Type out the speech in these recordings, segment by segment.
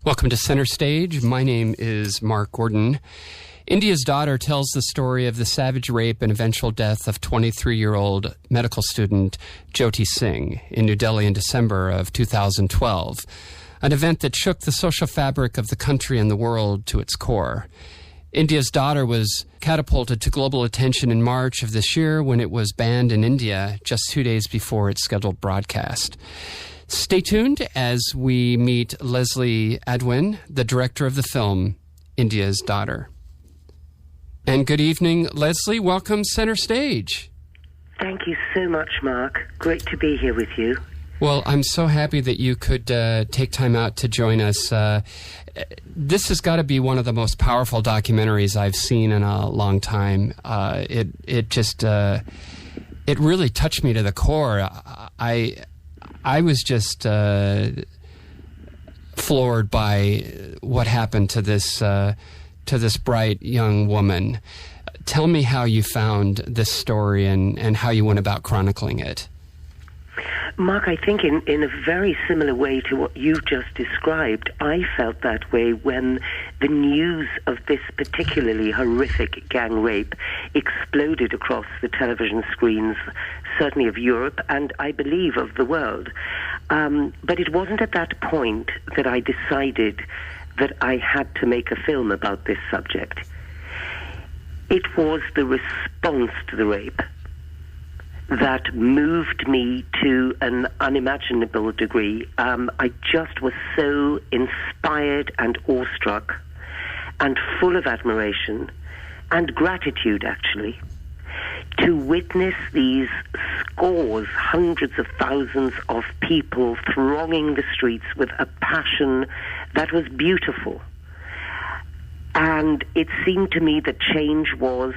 Welcome to Center Stage. My name is Mark Gordon. India's Daughter tells the story of the savage rape and eventual death of 23-year-old medical student Jyoti Singh in New Delhi in December of 2012, an event that shook the social fabric of the country and the world to its core. India's Daughter was catapulted to global attention in March of this year when it was banned in India just 2 days before its scheduled broadcast. Stay tuned as we meet Leslee Edwin, the director of the film India's Daughter. And good evening, Leslee. Welcome Center Stage. Thank you so much, Mark. Great to be here with you. Well, I'm so happy that you could take time out to join us. This has got to be one of the most powerful documentaries I've seen in a long time. It really touched me to the core. I was just floored by what happened to this bright young woman. Tell me how you found this story and how you went about chronicling it. Mark, I think in a very similar way to what you've just described, I felt that way when the news of this particularly horrific gang rape exploded across the television screens, certainly of Europe and I believe of the world. But it wasn't at that point that I decided that I had to make a film about this subject. It was the response to the rape that moved me to an unimaginable degree. I just was so inspired and awestruck and full of admiration and gratitude, actually, to witness these scores, hundreds of thousands of people thronging the streets with a passion that was beautiful. And it seemed to me that change was,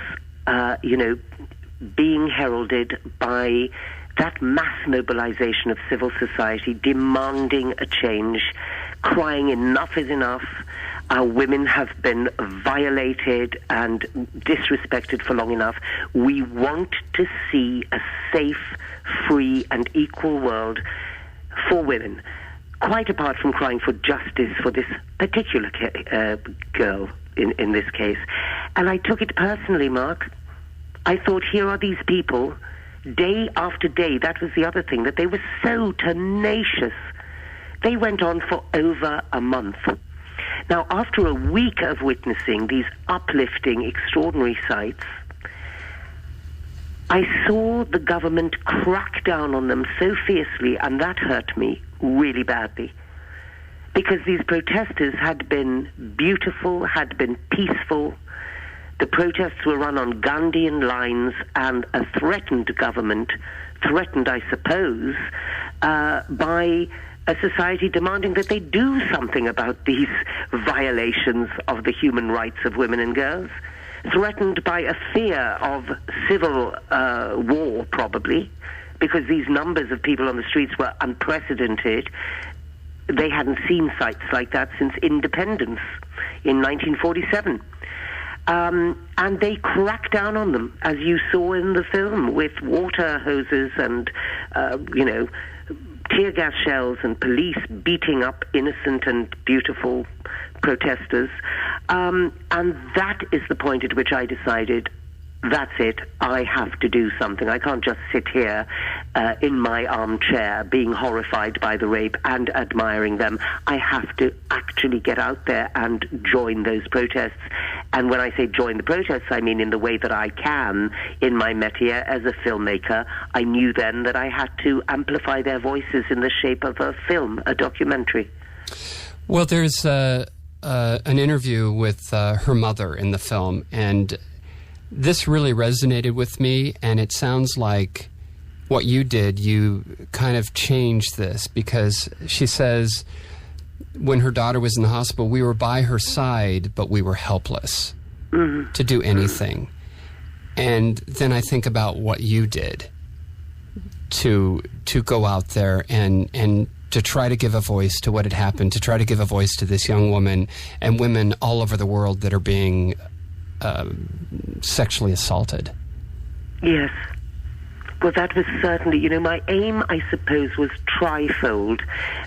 being heralded by that mass mobilization of civil society demanding a change, crying enough is enough. Our women have been violated and disrespected for long enough. We want to see a safe, free and equal world for women, quite apart from crying for justice for this particular girl in this case. And I took it personally, Mark. I thought, here are these people, day after day. That was the other thing, that they were so tenacious. They went on for over a month. Now, after a week of witnessing these uplifting, extraordinary sights, I saw the government crack down on them so fiercely, and that hurt me really badly. Because these protesters had been beautiful, had been peaceful. The protests were run on Gandhian lines, and a threatened government, threatened, I suppose, by a society demanding that they do something about these violations of the human rights of women and girls, threatened by a fear of civil war, probably, because these numbers of people on the streets were unprecedented. They hadn't seen sights like that since independence in 1947. And they cracked down on them, as you saw in the film, with water hoses and, tear gas shells and police beating up innocent and beautiful protesters. And that is the point at which I decided, that's it, I have to do something. I can't just sit here in my armchair being horrified by the rape and admiring them. I have to actually get out there and join those protests. And when I say join the protests, I mean in the way that I can in my métier as a filmmaker. I knew then that I had to amplify their voices in the shape of a film, a documentary. Well, there's an interview with her mother in the film, and this really resonated with me, and it sounds like what you did, you kind of changed this, because she says when her daughter was in the hospital, we were by her side, but we were helpless to do anything. And then I think about what you did to go out there and to try to give a voice to what had happened, to try to give a voice to this young woman and women all over the world that are being sexually assaulted. Yes. Well, that was certainly, my aim, I suppose, was trifold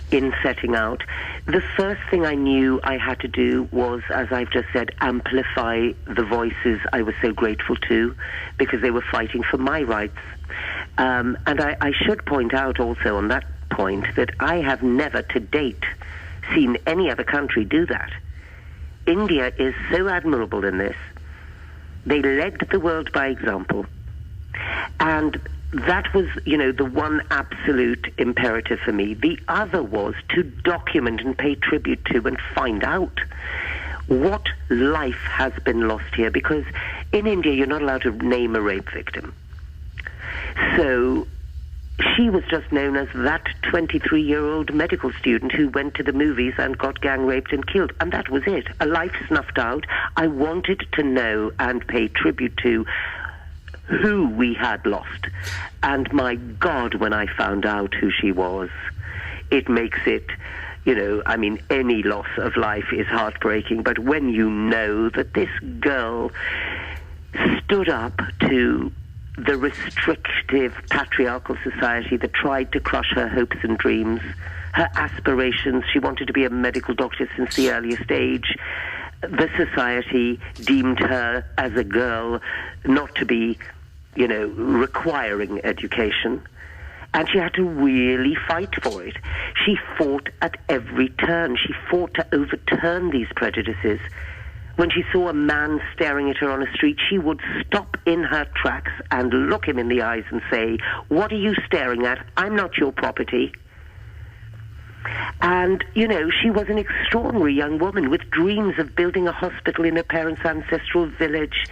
in setting out. The first thing I knew I had to do was, as I've just said, amplify the voices I was so grateful to, because they were fighting for my rights. And I should point out also on that point that I have never to date seen any other country do that. India is so admirable in this. They led the world by example. And that was, the one absolute imperative for me. The other was to document and pay tribute to and find out what life has been lost here. Because in India, you're not allowed to name a rape victim. So she was just known as that 23-year-old medical student who went to the movies and got gang raped and killed. And that was it. A life snuffed out. I wanted to know and pay tribute to who we had lost. And my God, when I found out who she was, it makes it, any loss of life is heartbreaking. But when you know that this girl stood up to the restrictive patriarchal society that tried to crush her hopes and dreams, her aspirations, she wanted to be a medical doctor since the earliest age. The society deemed her as a girl not to be, requiring education. And she had to really fight for it. She fought at every turn. She fought to overturn these prejudices. When she saw a man staring at her on a street, she would stop in her tracks and look him in the eyes and say, "What are you staring at? I'm not your property." And, she was an extraordinary young woman with dreams of building a hospital in her parents' ancestral village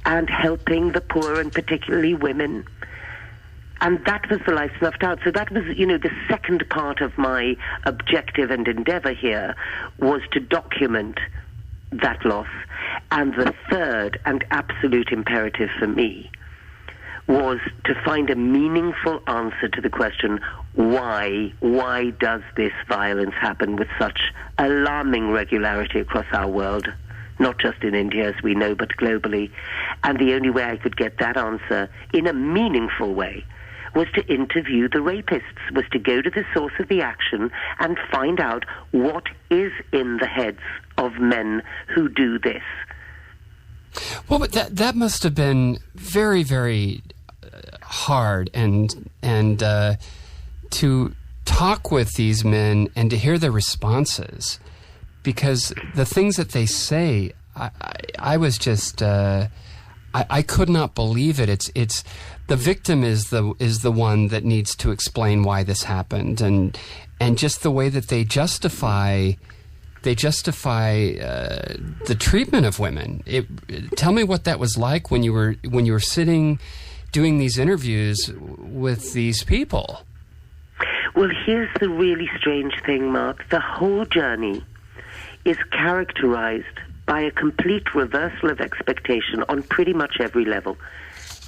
and helping the poor and particularly women. And that was the life snuffed out. So that was, the second part of my objective and endeavor here was to document that loss. And the third and absolute imperative for me was to find a meaningful answer to the question, why? Why does this violence happen with such alarming regularity across our world? Not just in India, as we know, but globally. And the only way I could get that answer in a meaningful way was to interview the rapists, was to go to the source of the action and find out what is in the heads of men who do this. Well, but that must have been very, very hard, and to talk with these men and to hear their responses, because the things that they say, I was just I could not believe it. It's the victim is the one that needs to explain why this happened, and just the way that they justify the treatment of women. Tell me what that was like when you were sitting doing these interviews with these people. Well, here's the really strange thing, Mark. The whole journey is characterized by a complete reversal of expectation on pretty much every level.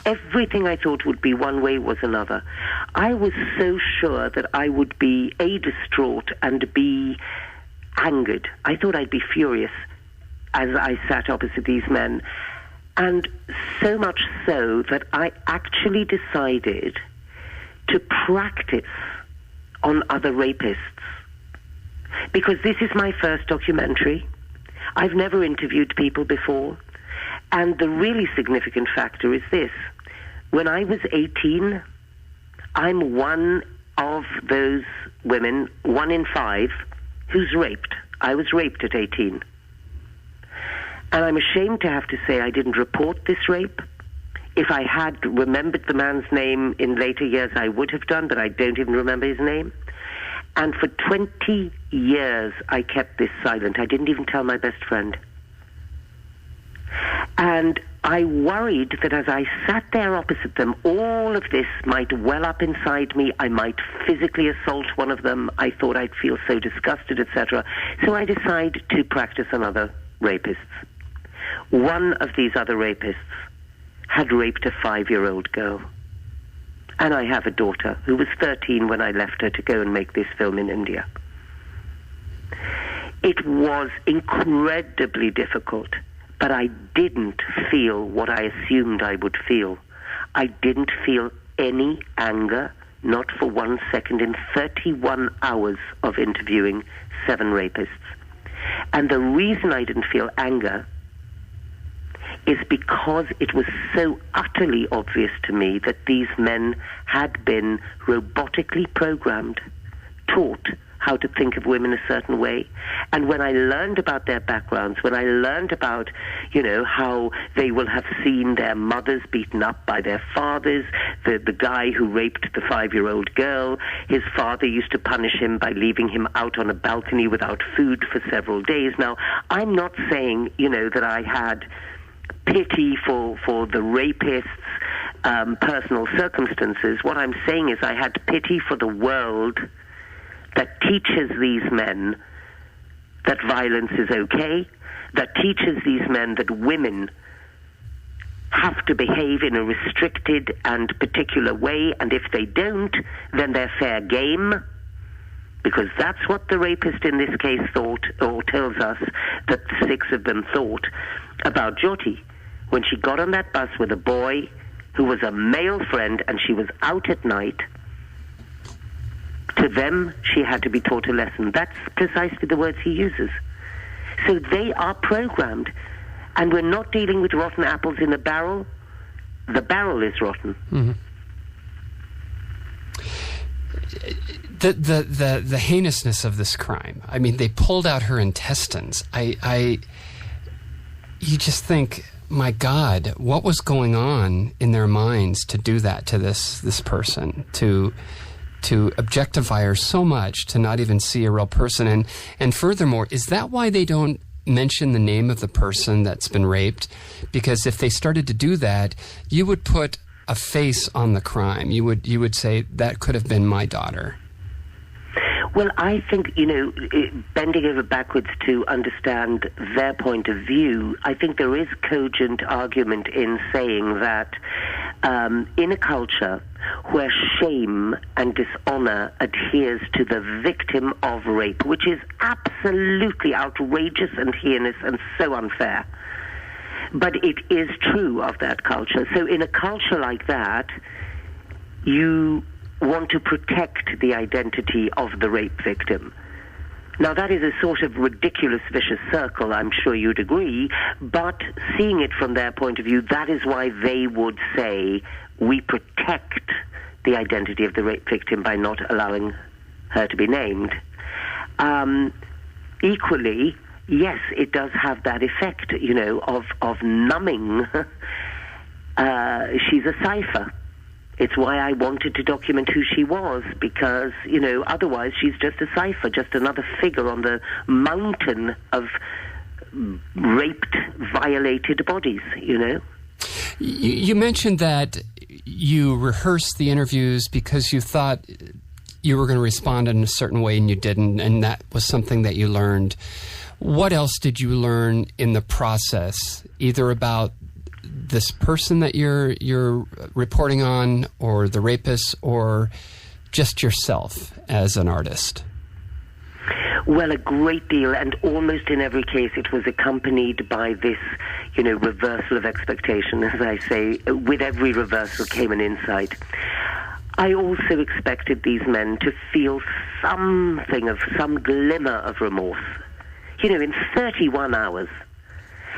Everything I thought would be one way was another. I was so sure that I would be distraught and B, angered. I thought I'd be furious as I sat opposite these men. And so much so that I actually decided to practice on other rapists. Because this is my first documentary. I've never interviewed people before. And the really significant factor is this. When I was 18, I'm one of those women, 1 in 5, who's raped. I was raped at 18. And I'm ashamed to have to say I didn't report this rape. If I had remembered the man's name in later years, I would have done, but I don't even remember his name. And for 20 years, I kept this silent. I didn't even tell my best friend. And I worried that as I sat there opposite them, all of this might well up inside me. I might physically assault one of them. I thought I'd feel so disgusted, etc. So I decided to practice on other rapists. One of these other rapists had raped a 5-year-old girl. And I have a daughter who was 13 when I left her to go and make this film in India. It was incredibly difficult, but I didn't feel what I assumed I would feel. I didn't feel any anger, not for 1 second, in 31 hours of interviewing 7 rapists. And the reason I didn't feel anger is because it was so utterly obvious to me that these men had been robotically programmed, taught how to think of women a certain way. And when I learned about their backgrounds, when I learned about, how they will have seen their mothers beaten up by their fathers, the guy who raped the 5-year-old girl, his father used to punish him by leaving him out on a balcony without food for several days. Now, I'm not saying, that I had pity for the rapist's personal circumstances. What I'm saying is I had pity for the world that teaches these men that violence is okay, that teaches these men that women have to behave in a restricted and particular way, and if they don't, then they're fair game, because that's what the rapist in this case thought, or tells us that the 6 of them thought about Jyoti. When she got on that bus with a boy who was a male friend and she was out at night, to them, she had to be taught a lesson. That's precisely the words he uses. So they are programmed. And we're not dealing with rotten apples in a barrel. The barrel is rotten. Mm-hmm. The heinousness of this crime. I mean, they pulled out her intestines. You just think, my God, what was going on in their minds to do that to this person, to objectify her so much, to not even see a real person. And furthermore, is that why they don't mention the name of the person that's been raped? Because if they started to do that, you would put a face on the crime. You would say, that could have been my daughter. Well, I think, bending over backwards to understand their point of view, I think there is cogent argument in saying that in a culture where shame and dishonor adheres to the victim of rape, which is absolutely outrageous and heinous and so unfair, but it is true of that culture. So in a culture like that, you want to protect the identity of the rape victim. Now, that is a sort of ridiculous, vicious circle, I'm sure you'd agree, but seeing it from their point of view, that is why they would say, we protect the identity of the rape victim by not allowing her to be named. Equally, yes, it does have that effect, of numbing. She's a cipher. It's why I wanted to document who she was, because, otherwise she's just a cipher, just another figure on the mountain of raped, violated bodies, You mentioned that you rehearsed the interviews because you thought you were going to respond in a certain way and you didn't, and that was something that you learned. What else did you learn in the process, either about this person that you're reporting on, or the rapist, or just yourself as an artist? Well, a great deal, and almost in every case it was accompanied by this, reversal of expectation. As I say, with every reversal came an insight. I also expected these men to feel something of some glimmer of remorse, in 31 hours.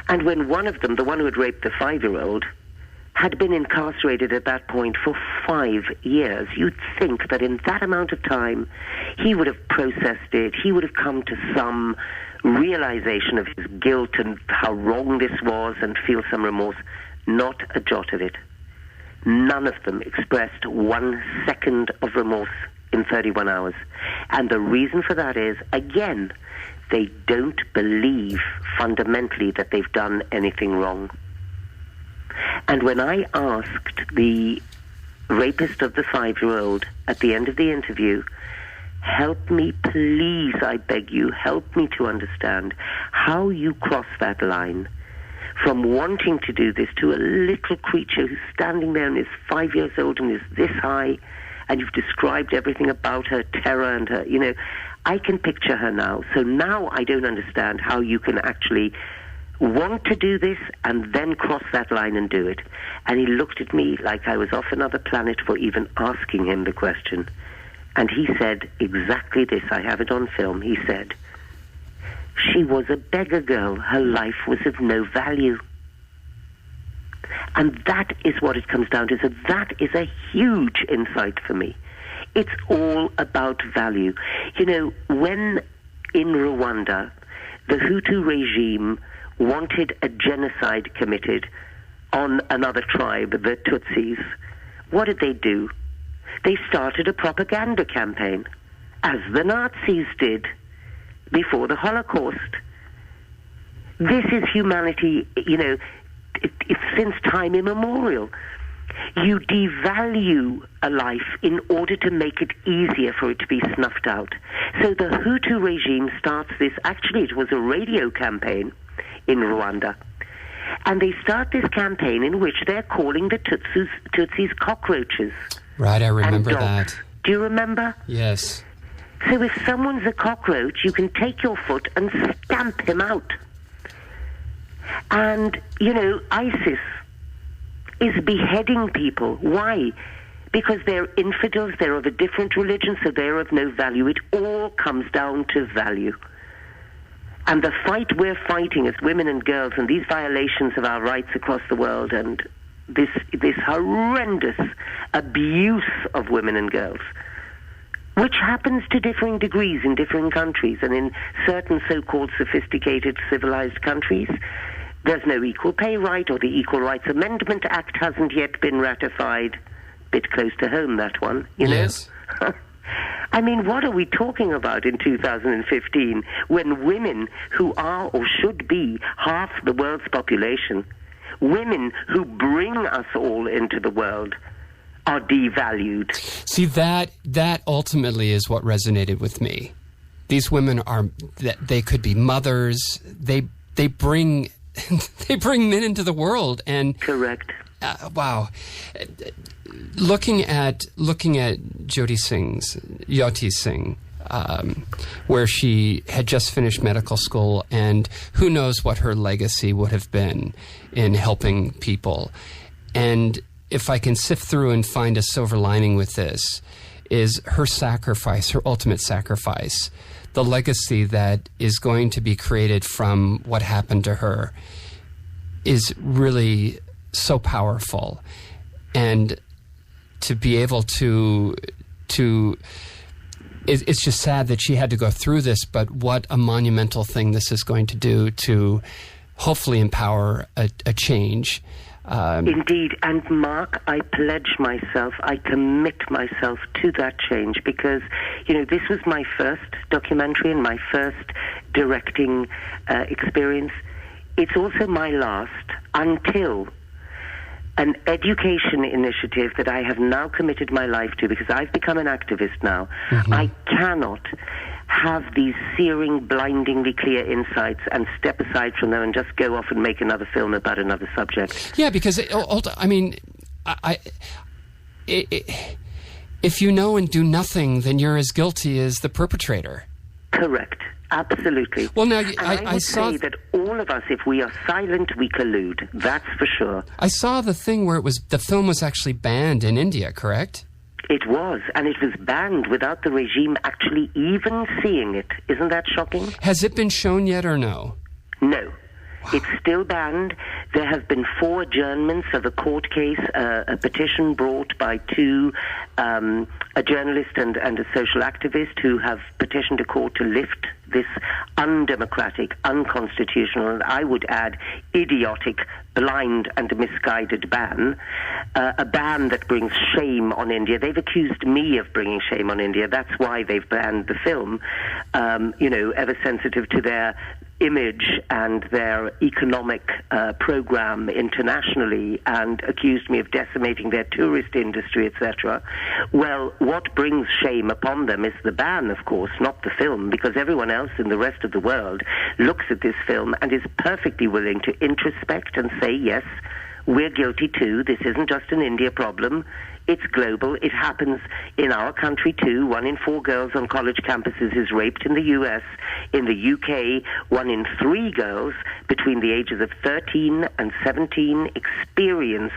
And when one of them, the one who had raped the 5-year-old, had been incarcerated at that point for 5 years, you'd think that in that amount of time, he would have processed it, he would have come to some realization of his guilt and how wrong this was and feel some remorse. Not a jot of it. None of them expressed 1 second of remorse in 31 hours. And the reason for that is, again, they don't believe fundamentally that they've done anything wrong. And when I asked the rapist of the 5-year-old at the end of the interview, help me, please, I beg you, help me to understand how you cross that line from wanting to do this to a little creature who's standing there and is 5 years old and is this high, and you've described everything about her terror and her, I can picture her now. So now I don't understand how you can actually want to do this and then cross that line and do it. And he looked at me like I was off another planet for even asking him the question. And he said exactly this. I have it on film. He said, she was a beggar girl. Her life was of no value. And that is what it comes down to. So that is a huge insight for me. It's all about value. You know, when in Rwanda, the Hutu regime wanted a genocide committed on another tribe, the Tutsis, what did they do? They started a propaganda campaign, as the Nazis did before the Holocaust. This is humanity, you know, it's since time immemorial. You devalue a life in order to make it easier for it to be snuffed out. So the Hutu regime starts this, actually it was a radio campaign in Rwanda. And they start this campaign in which they're calling the Tutsis cockroaches. Right, I remember that. Do you remember? Yes. So if someone's a cockroach, you can take your foot and stamp him out. And, you know, ISIS is beheading people. Why? Because they're infidels, they're of a different religion, so they're of no value. It all comes down to value. And the fight we're fighting as women and girls, and these violations of our rights across the world, and this horrendous abuse of women and girls, which happens to differing degrees in differing countries, and in certain so-called sophisticated civilized countries, there's no equal pay right, or the Equal Rights Amendment Act hasn't yet been ratified. Bit close to home, that one, you know? Yes. I mean, what are we talking about in 2015 when women who are or should be half the world's population, women who bring us all into the world, are devalued? See, that ultimately is what resonated with me. These women they could be mothers. They bring they bring men into the world, and correct. Wow. Looking at Jyoti Singh, where she had just finished medical school, and who knows what her legacy would have been in helping people. And if I can sift through and find a silver lining with this, is her sacrifice, her ultimate sacrifice, the legacy that is going to be created from what happened to her is really so powerful. And to be able to it's just sad that she had to go through this, but what a monumental thing this is going to do to hopefully empower a change. Indeed. And Mark, I pledge myself, I commit myself to that change, because, you know, this was my first documentary and my first directing experience. It's also my last, until an education initiative that I have now committed my life to, because I've become an activist now. Mm-hmm. I cannot have these searing, blindingly clear insights and step aside from them and just go off and make another film about another subject. Yeah, because, I mean, if you know and do nothing, then you're as guilty as the perpetrator. Correct. Absolutely. Well, now, I saw say that all of us, if we are silent, we collude. That's for sure. I saw the thing where the film was actually banned in India, correct? It was, and it was banned without the regime actually even seeing it. Isn't that shocking? Has it been shown yet or no? No. It's still banned. There have been 4 adjournments of a court case, a petition brought by 2, a journalist and a social activist, who have petitioned a court to lift this undemocratic, unconstitutional, and I would add idiotic, blind and misguided ban, a ban that brings shame on India. They've accused me of bringing shame on India. That's why they've banned the film, ever sensitive to their image and their economic program internationally, and accused me of decimating their tourist industry, etc. Well, what brings shame upon them is the ban, of course, not the film, because everyone else in the rest of the world looks at this film and is perfectly willing to introspect and say, yes, We're guilty too. This isn't just an India problem. It's global. It happens in our country too. 1 in 4 girls on college campuses is raped in the US. In the UK, 1 in 3 girls between the ages of 13 and 17 experience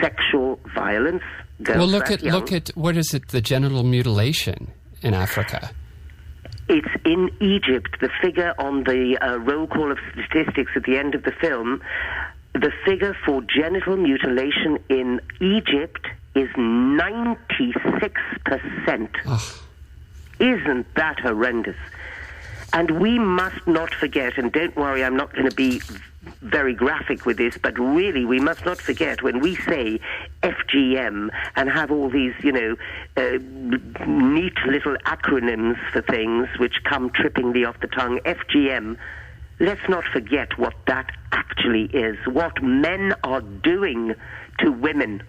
sexual violence. Girls well, look at what is it? The genital mutilation in Africa. It's in Egypt. The figure on the roll call of statistics at the end of the film, the figure for genital mutilation in Egypt is 96%. Ugh. Isn't that horrendous? And we must not forget, and don't worry, I'm not going to be very graphic with this, but really we must not forget when we say FGM and have all these, neat little acronyms for things which come trippingly off the tongue, FGM, let's not forget what that actually is, what men are doing to women.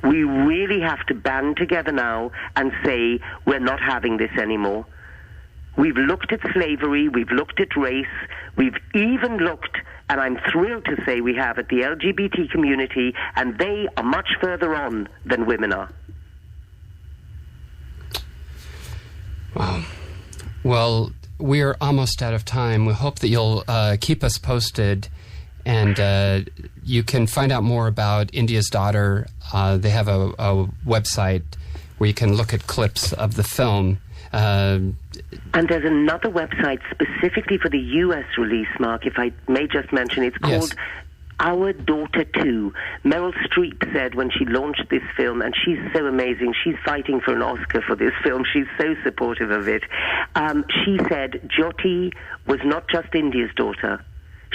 We really have to band together now and say we're not having this anymore. We've looked at slavery, we've looked at race, we've even looked, and I'm thrilled to say we have, at the LGBT community, and they are much further on than women are. Wow. Well, we're almost out of time. We hope that you'll keep us posted, and you can find out more about India's Daughter. They have a website where you can look at clips of the film. And there's another website specifically for the US release, Mark, if I may just mention. It's called Our Daughter 2. Meryl Streep said when she launched this film, and she's so amazing, she's fighting for an Oscar for this film, she's so supportive of it. She said Jyoti was not just India's daughter,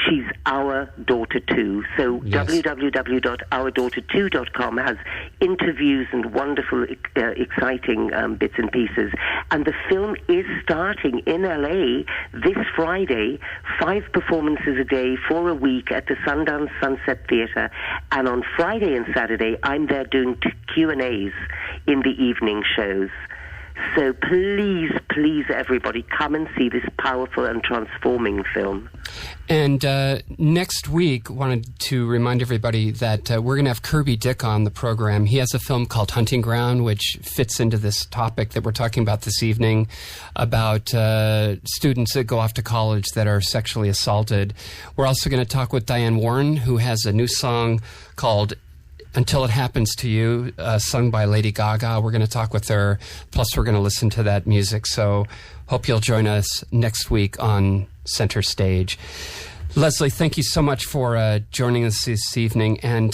she's our daughter too. So www.ourdaughter2.com has interviews and wonderful, exciting bits and pieces. And the film is starting in LA this Friday, 5 performances a day for a week at the Sundance Sunset Theatre. And on Friday and Saturday, I'm there doing Q&As in the evening shows. So please, please, everybody, come and see this powerful and transforming film. And next week, wanted to remind everybody that we're going to have Kirby Dick on the program. He has a film called Hunting Ground, which fits into this topic that we're talking about this evening, about students that go off to college that are sexually assaulted. We're also going to talk with Diane Warren, who has a new song called Until It Happens to You, sung by Lady Gaga. We're going to talk with her, plus we're going to listen to that music. So hope you'll join us next week on Center Stage. Leslee, thank you so much for joining us this evening, and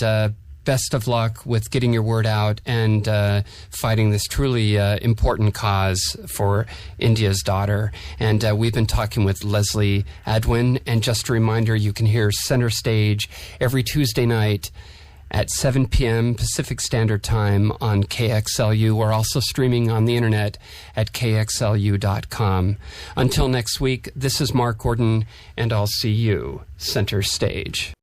best of luck with getting your word out and fighting this truly important cause for India's Daughter. And we've been talking with Leslee Edwin, and just a reminder, you can hear Center Stage every Tuesday night at 7 p.m. Pacific Standard Time on KXLU. We're also streaming on the internet at kxlu.com. Until next week, this is Mark Gordon, and I'll see you Center Stage.